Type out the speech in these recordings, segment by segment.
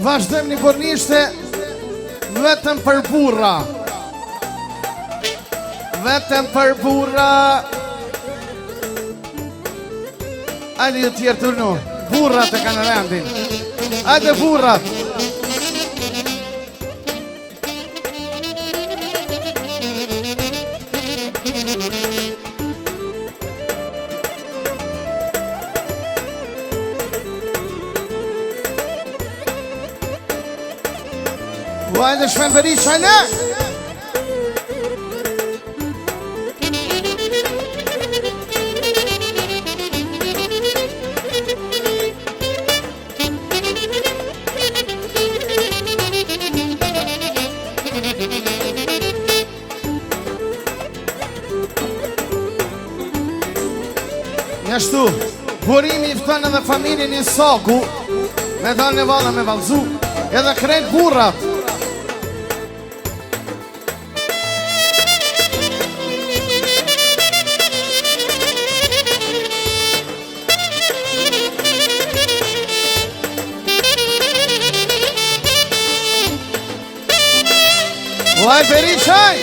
Vazhdojmë një kornishte vetëm për burra. Vetëm për burra. Ajde ju tjerë të urnu. Burrat e kanë rendin. Ajde burrat. Hajde Shpen Berish, hajde! Njashtu, burimi i fton edhe familjen i Saku, me dalë në valla me valzu, edhe krejt burrat. Vaj Berish, haj!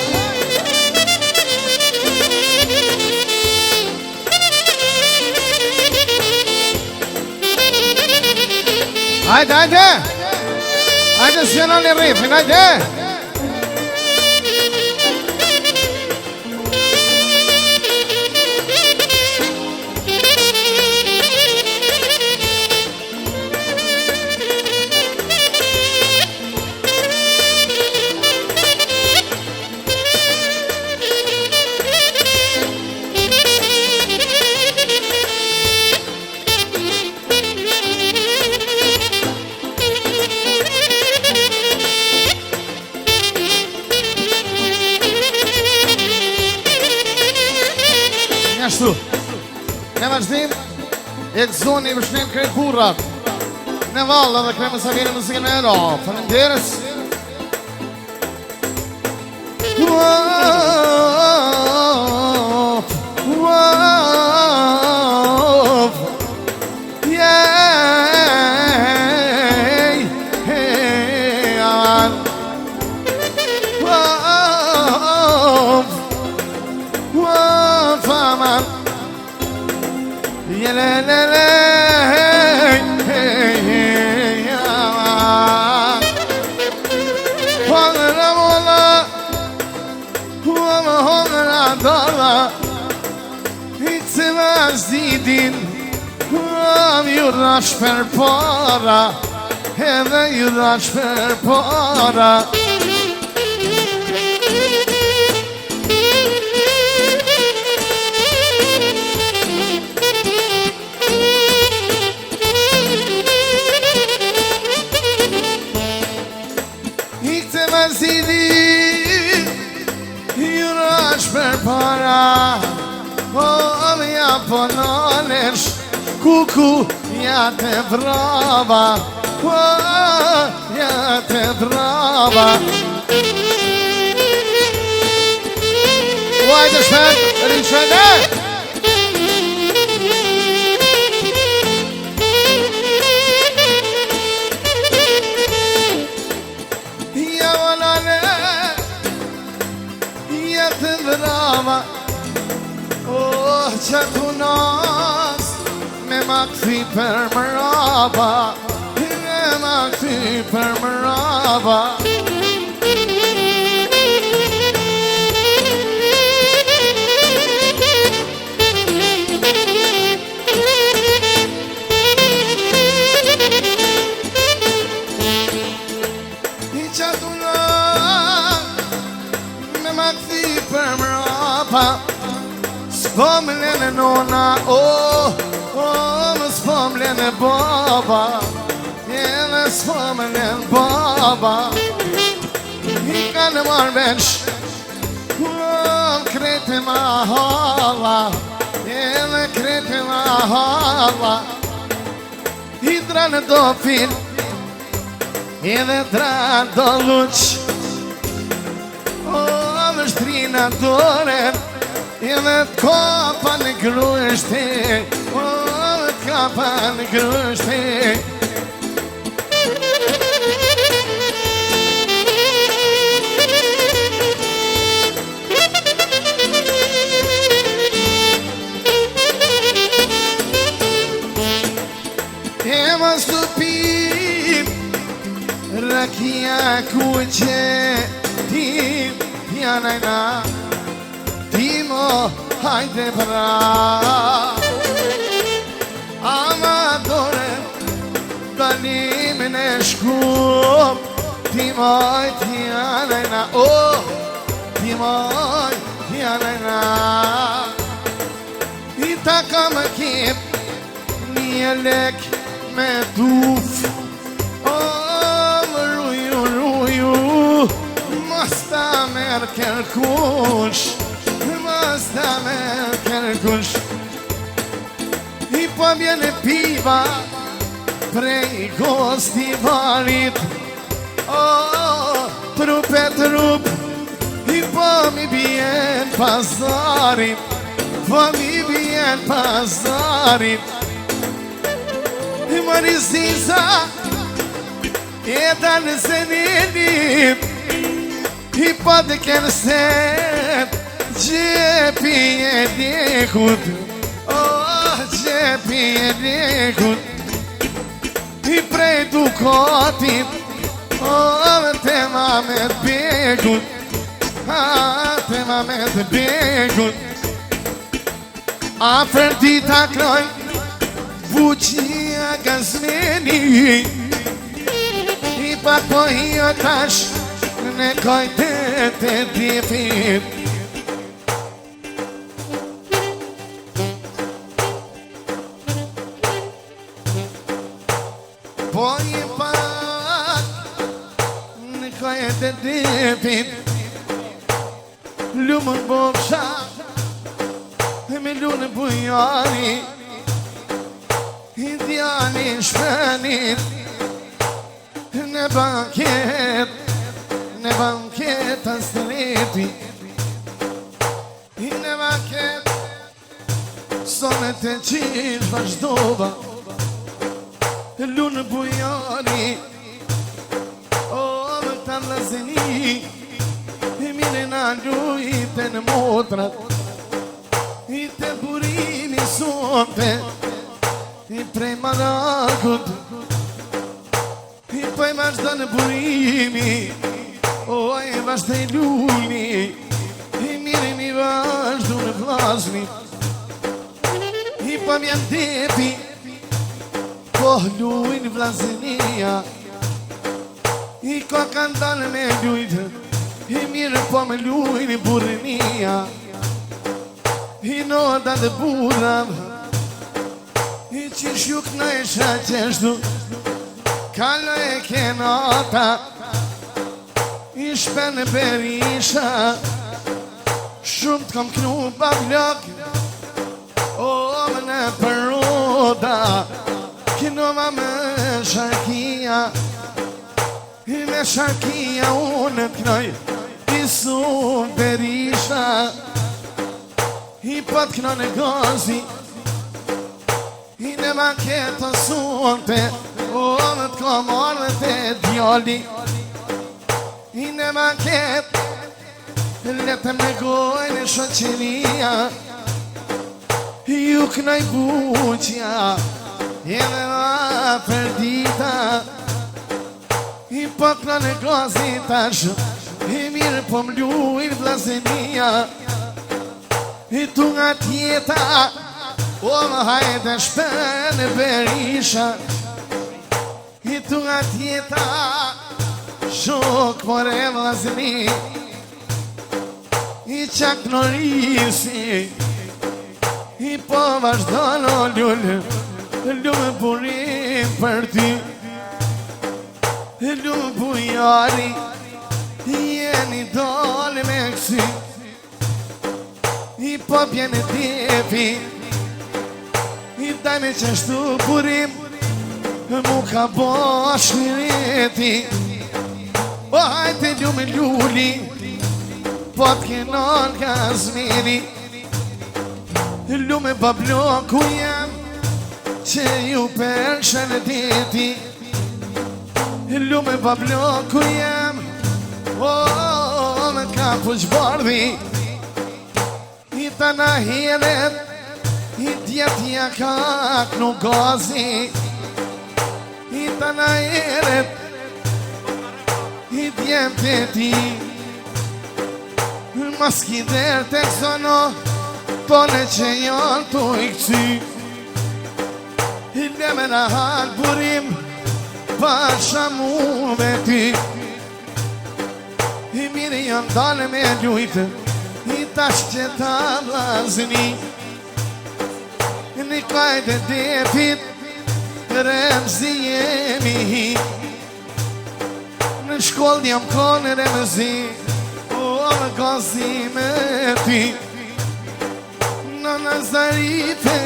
Hajde, hajde! Hajde s'janoni rifin, hajde! Ashtu, në vazhdim, e të zoni i vëshnim krejt burrat. Në valla dhe krejt mësa vjene muzikën me ero. Faleminderit. Hitë vazhdidin, ju rash për para, edhe ju rash për para. Hitë vazhdidin, ju rash për para, ja pononesh, kuku, ja te brava, ja te brava. Hajde Shpen Berish, hajde! Ja volane, ja te brava, që të nas, me ma këthi për mëraba, me ma këthi për mëraba. I që të nas, me ma këthi për mëraba, s'pomlen e nona, më s'pomlen e baba, edhe s'pomlen baba. I kanë marrë veç, krete ma hala, edhe krete ma hala. I dranë do fin, edhe dranë do luq, më shtrina doren, edhe t'kapa në grushti, t'kapa në grushti. pas të pim rakia kuqe ti janajna ti mo hajde pra amatore dalimin e shkup ti moj ti janajna ti moj ti janajna i ta kam kip një lek me duf më ruju mos ta merë kërkush mos ta merë kërkush i po vjene piva prej gostivarit trup e trup i po mi bjen pazarit po mi bjen pazarit i mariziza e da në zeninit i po të kërset gjepi e dekut gjepi e dekut i prej dukatit tema me të bekut tema me të bekut afer dita kloj buqia gazmeni i pak po hio tash në kojtet e djepit po i pak në kojtet e djepit lumën bofsha me lunë bujani Indiani shpenit në banket të streti në banket sonet e qish vazhdova lunë bujani më të lëzeni mire në lujt e në motrat i të burimi sonte i prej marakut i prej vazhda në burimi oj vazhda i luni i mirim i vazhdu në vlasni i pa mjën depi po luin vlazenia i ko kanë dalë me lujtë i mirë po me luin i burënia i noda dhe buram i qish juk në isha qeshtu kallo e kenata i shpen e berisha shumë t'kom knu bablok më në përroda kinova me sharkia i me sharkia unë t'knoj i sun berisha i pat këna në gazi i në banket të sunte më të komorë të djali i në banket letëm në gojnë e shoqeria ju kënaj buqja edhe ma për dita i pat këna në gazi tash i mirë po mluin vlazenia i tu nga tjeta më hajde shpen e berisha i tu nga tjeta shok more vlazni i qak në risi i po vazhdo në lullë lullë burim për ty lullë bujari jeni dole me kësi i po bjene depi i daj me qështu burim mu ka bo shmireti o hajte lume lulli po t'kenon ka zmiri lume bablo ku jam që ju përshën e deti lume bablo ku jam me ka pushbardhi i të në heret i djetja ka kënu gazi të në eret I djemë të ti Mas kider të kësono Tone që janë të I këcy I leme në halë burim Pasha mu me ty I mirë janë dalë me ljujtë I tash që ta blazni Në kajtë depit Remzi jemi hi Në shkollë jam konë remzi O më gazi me ty Në Nazarite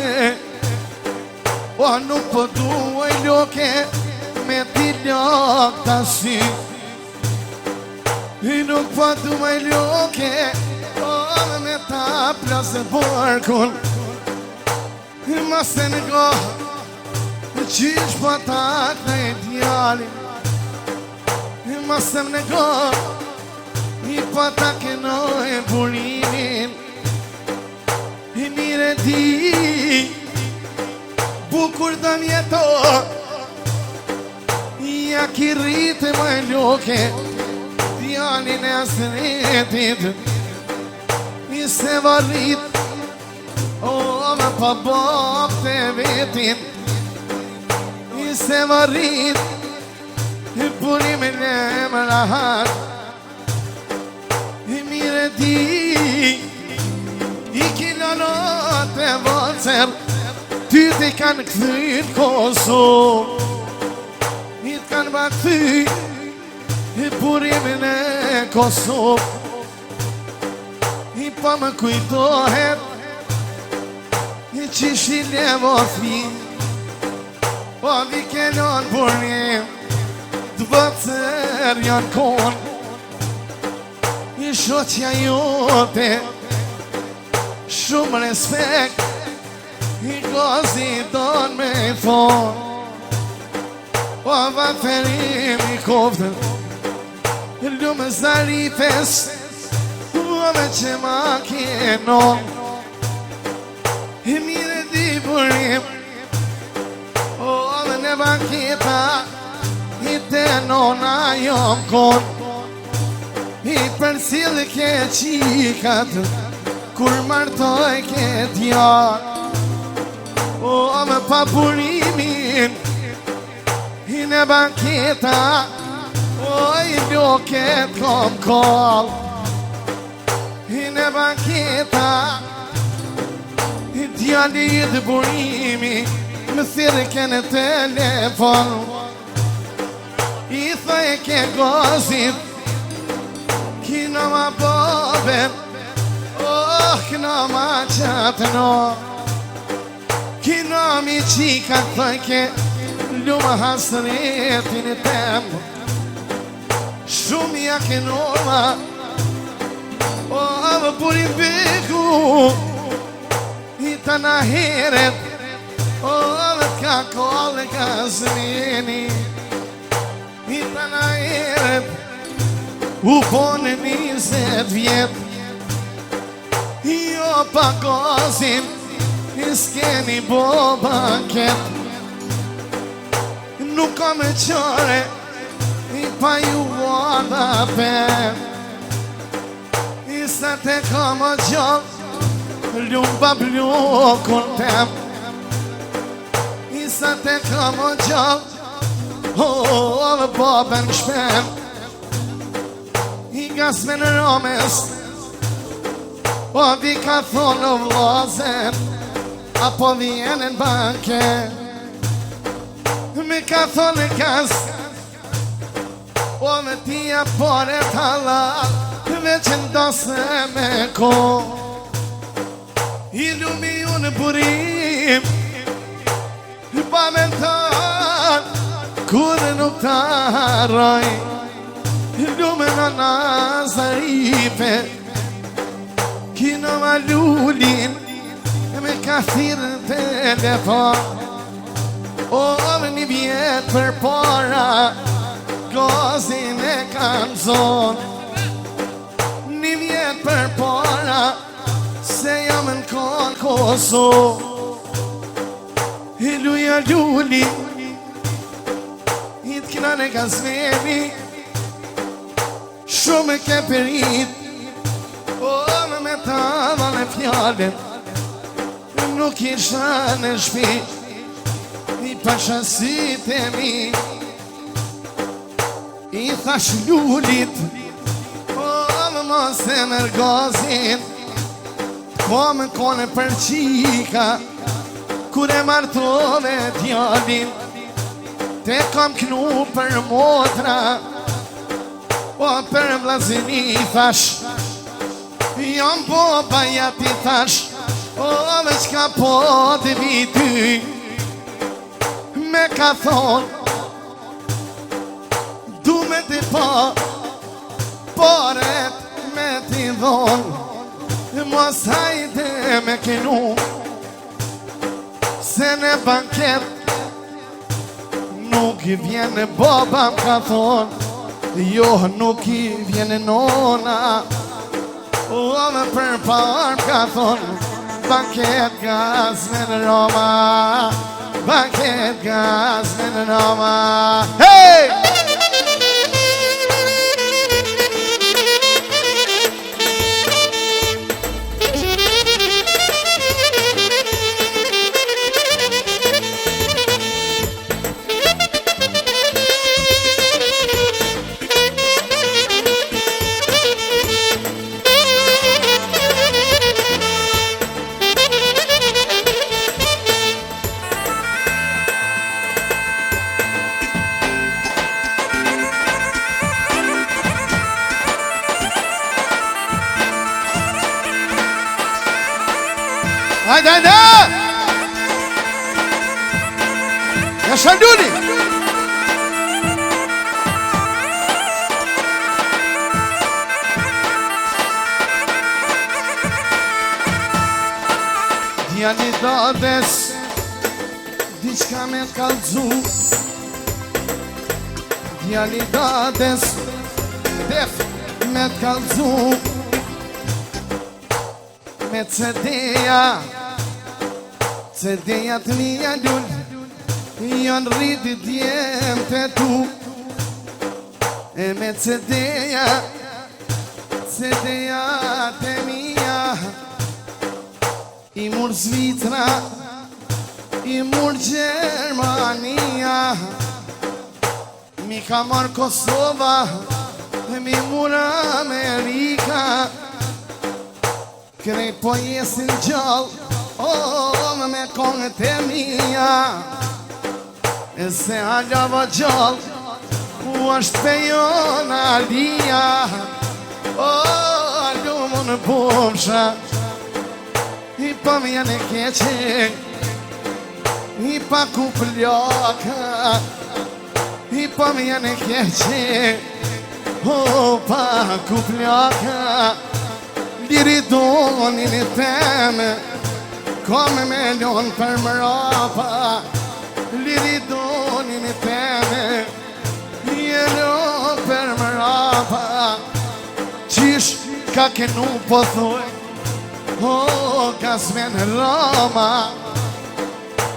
O nuk po duaj loke Me ti lok të sy I nuk po duaj loke O me ta plasë bërkun Masë në gohë Qysh po tak në e djali Masë në gohë I po tak në e burimin I mire di Bukur do mjeto Ja ki rritë më loke Djalin e asretit I se varrit O me pa bop të vetin I se varrit I burimin e më rahat I mire di I kilonot e vocer Ty t'i kanë këthyt Kosovë I t'kanë bakty I burimin e Kosovë I pa më kujtohet I qish I levo fi O vi kelon burim Dvëtër janë kon I shoqja jote Shumë respekt I gozi don me thon O vaferim I koftën Lume zarifes O me që ma kjenon I mire di burim O me në banketa I te nona jom kon I përcilë ke qikat Kur martoj ke djar O me pa burimin I në banketa O I loket kom kol I në banketa I djali I të burimi Më thirë ke në telefon I thë e ke gozit Kino ma boben Oh, kino ma qatë no Kino mi qika thë ke Lumë hasretin e tem Shumë ja ke norma Oh, më burim beku I të në heret O dhe ka kolle ka zmeni I të në heret U pone 20 vjet Jo pa gozin I s'keni bo banket Nuk ka me qore I pa ju vada pen I sa te ka më gjallë Lumba blokun tem I sa te ka më gjallë O dhe babën shpen I gasme në romes O vi ka thonë në vlazen Apo vjenë në banke Me ka thonë në gas O me tia pore t'halal Veç ndose me ko I lumi unë burim Pa me thon Kur nuk ta harroj Lume në Nazarife Kino ma lullin Me ka thirë telefon O me një vjet për para Gozin e kam zon Një vjet për para Se jam në kon Kosovë I luja lulli t'kina në gazmeni shumë e ke perit o me ta dhe në fjallin nuk isha në shpi i pashasit e mi i thash lullit o me mos e mërgazin ko me kone për qika kur e martove djallin te kam knu për motra o për vllazin i thash jam po bajat i thash o me qka po të viti me ka thon du me t'i pa poret me t'i dhon mos hajde me kenu se në banket nuk i vjene baba m'ka thon jo nuk i vjene nona o me për par m'ka thon banket gaz me në Roma banket gaz me në Roma hey! Hajde, hajde! Jasha luli! Djali dades diçka me t'kallzu Djali dades def me t'kallzu me CD-ja CD-ja t'mija lull janë rriti djem të tu e me CD-ja CD-ja t'mija i mur Zvitra i mur Gjermania mi ka marrë Kosova mi mur Amerika krejt po jesin gjall me kongët e mija e se halava gjall u është pejon alia lumu në bumsha i pa vjen e keqe i pa ku plaka i pa vjen e keqe pa ku plaka Liri donin i teme Kome me lon për mrapa Liri donin i teme Jelon për mrapa Qish ka kenu po thuj ka s'men Roma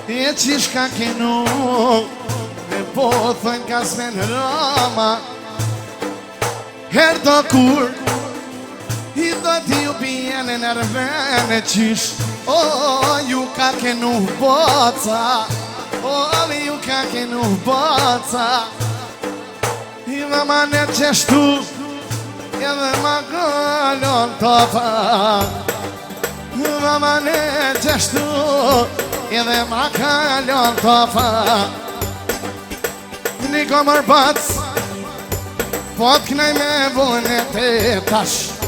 E qish ka kenu po thuj ka s'men Roma Her do kur I do t'ju bjene nërvene qish ju ka kenu boca ju ka kenu boca I dhe ma në qeshtu edhe ma gëllon topa I dhe ma në qeshtu edhe ma gëllon topa Një komër bac po t'knaj me vunet e tash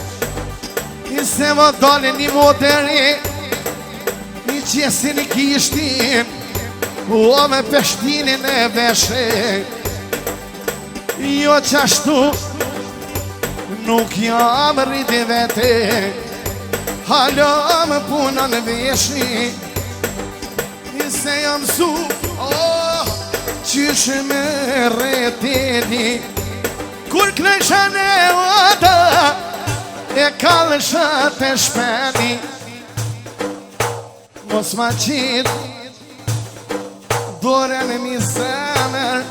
I se më dole një moderi Një qesin i kishtin O me peshtinin e veshe Jo qashtu Nuk jam rriti vete Halo më punën veshi I se jam su Qysh me rretini Kur knesha në oda E kalësha të shpeni Mos ma qit Dore në mi zemër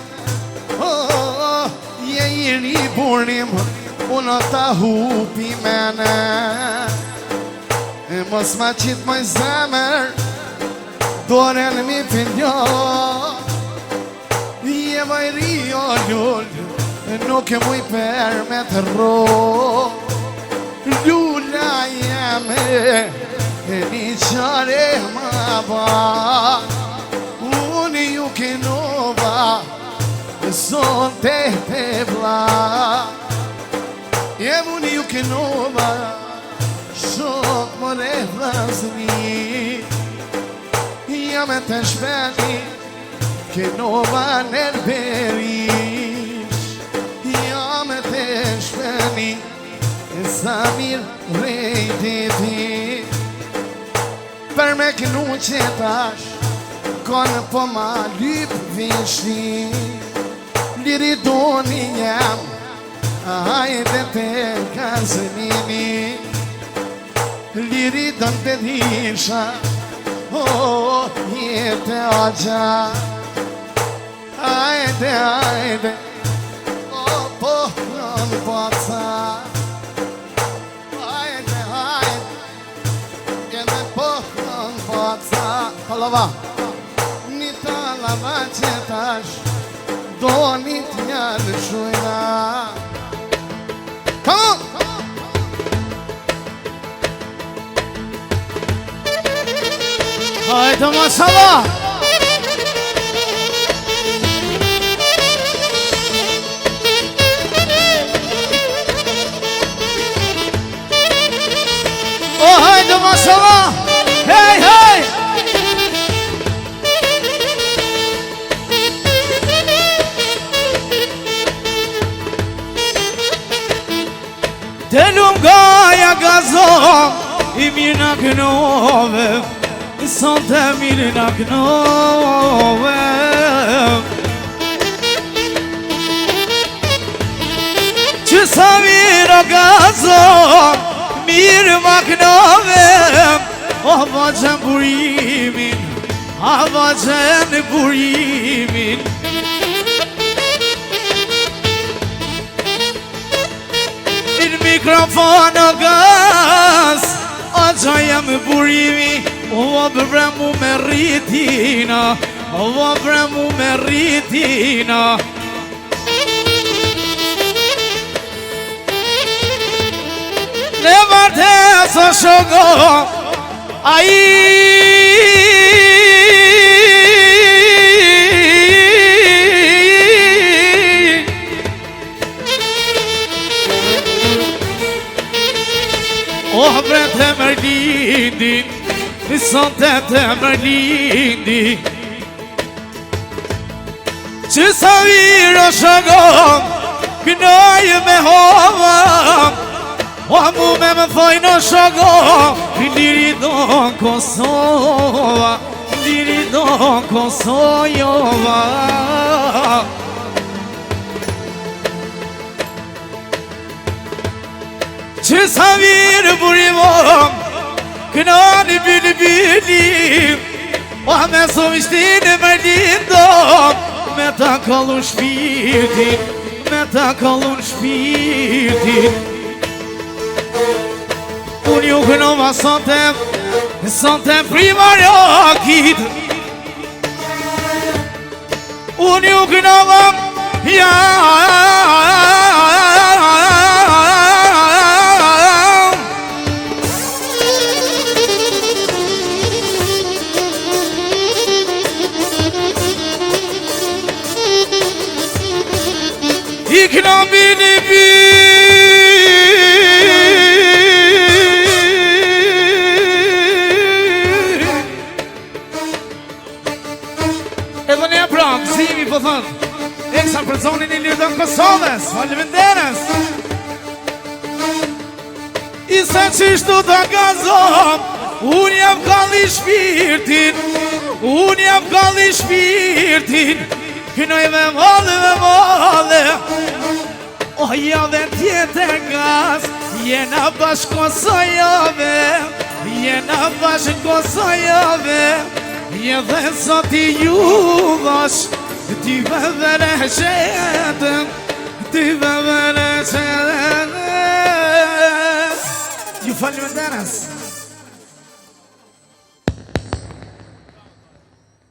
njëri burim, unë ta hupi mene. E mos ma qitë moj zemër, doren mi pëndjo. Je vajri o lull, nuk e muj për me të ro. Lulla jeme, e një qare ma ba. Unë ju kinova, son te vla. Jem unë ju kinova, shok more vlazni. Jam e të shpeni, kinova nërverish. Jam e të shpeni, e sa mirë rejtiti. Për me kënu qetash, konë po ma lyp vishni. Liri doni jam, hajde te kazënini. Liri don të dhisha, jete agja. Hajde, hajde, po në paca. Hajde, hajde, jete po në paca. Halava, një talava qetash, doni t'janë shujna. Come on! Hajde mashallah! Oh, hajde mashallah! Hey, hey! Delum gaja gazon, I mirë në kënove, son të mirë në kënove. Që sa mirë o gazon, mirë më kënove. O vajën burimin, a vajën burimin. Mikrofon o gaz, o gjajëm burimi. O bremu me rritina, o bremu me rritina. Ne vërtes o shogo, oh bre të mër lindi, son të mër lindi. Që sa virë o shëgon, kënoj me hova. O mu me më thojnë o shëgon, liri do Kosova, liri do Kosojova. Që sa virë burimon, kënani bilbilim. O me so vishtinë më lindon, me ta kallun shpirtin, me ta kallun shpirtin. Unë ju kënova sontem primarjakit. Unë ju kënova İkna beni edhe një prak, zimi po thënë. Eksa për zonin I Lirë Kosovës, faleminderes. I se qishtu të gazon, unë jam kalli shpirtin, unë jam kalli shpirtin. Kënoj me madhe, o jave tjetër gaz, jena bashkë Kosojave, jena bashkë Kosojave. Je dhe sot I juvash, ty vëve reshetën, ty vëve Faleminderes.